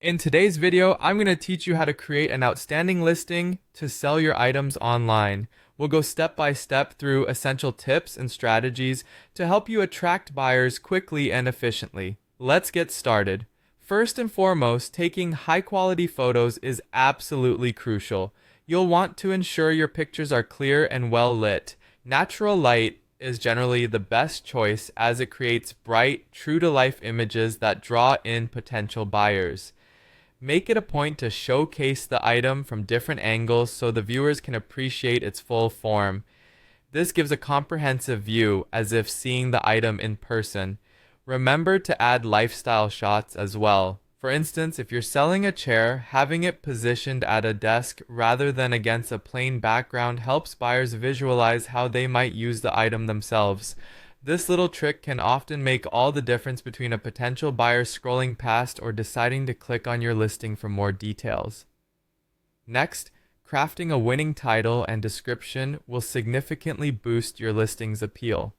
In today's video, I'm going to teach you how to create an outstanding listing to sell your items online. We'll go step by step through essential tips and strategies to help you attract buyers quickly and efficiently. Let's get started. First and foremost, taking high quality photos is absolutely crucial. You'll want to ensure your pictures are clear and well lit. Natural light is generally the best choice as it creates bright, true to life images that draw in potential buyers. Make it a point to showcase the item from different angles so the viewers can appreciate its full form. This gives a comprehensive view as if seeing the item in person. Remember to add lifestyle shots as well. For instance, if you're selling a chair, having it positioned at a desk rather than against a plain background helps buyers visualize how they might use the item themselves. This little trick can often make all the difference between a potential buyer scrolling past or deciding to click on your listing for more details. Next, crafting a winning title and description will significantly boost your listing's appeal.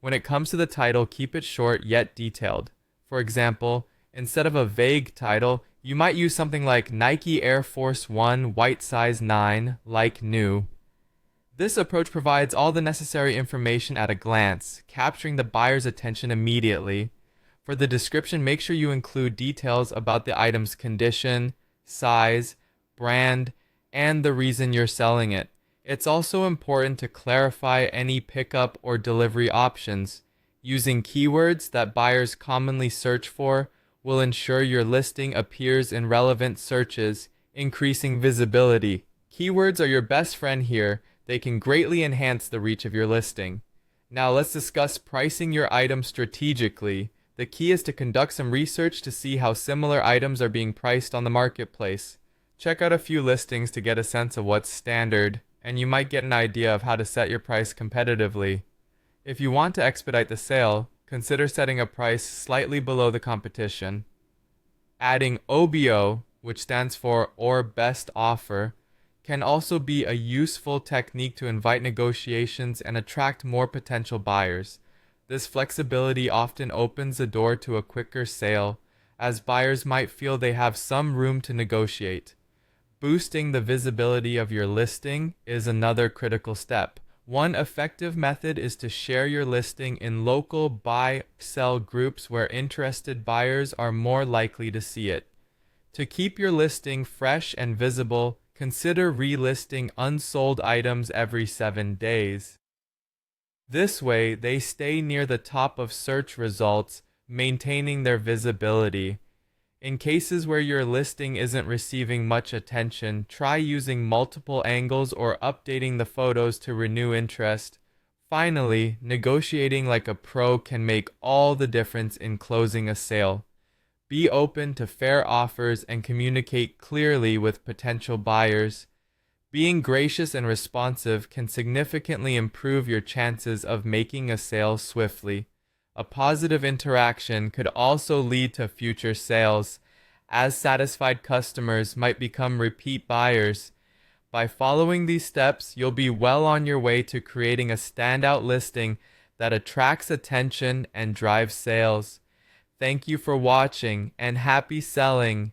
When it comes to the title, keep it short yet detailed. For example, instead of a vague title, you might use something like Nike Air Force 1 White Size 9, like new. This approach provides all the necessary information at a glance, capturing the buyer's attention immediately. For the description, make sure you include details about the item's condition, size, brand, and the reason you're selling it. It's also important to clarify any pickup or delivery options. Using keywords that buyers commonly search for will ensure your listing appears in relevant searches, increasing visibility. Keywords are your best friend here. They can greatly enhance the reach of your listing. Now let's discuss pricing your item strategically. The key is to conduct some research to see how similar items are being priced on the marketplace. Check out a few listings to get a sense of what's standard, and you might get an idea of how to set your price competitively. If you want to expedite the sale, consider setting a price slightly below the competition. Adding OBO, which stands for or best offer, can also be a useful technique to invite negotiations and attract more potential buyers. This flexibility often opens the door to a quicker sale, as buyers might feel they have some room to negotiate. Boosting the visibility of your listing is another critical step. One effective method is to share your listing in local buy-sell groups where interested buyers are more likely to see it. To keep your listing fresh and visible, consider relisting unsold items every 7 days. This way, they stay near the top of search results, maintaining their visibility. In cases where your listing isn't receiving much attention, try using multiple angles or updating the photos to renew interest. Finally, negotiating like a pro can make all the difference in closing a sale. Be open to fair offers and communicate clearly with potential buyers. Being gracious and responsive can significantly improve your chances of making a sale swiftly. A positive interaction could also lead to future sales, as satisfied customers might become repeat buyers. By following these steps, you'll be well on your way to creating a standout listing that attracts attention and drives sales. Thank you for watching and happy selling!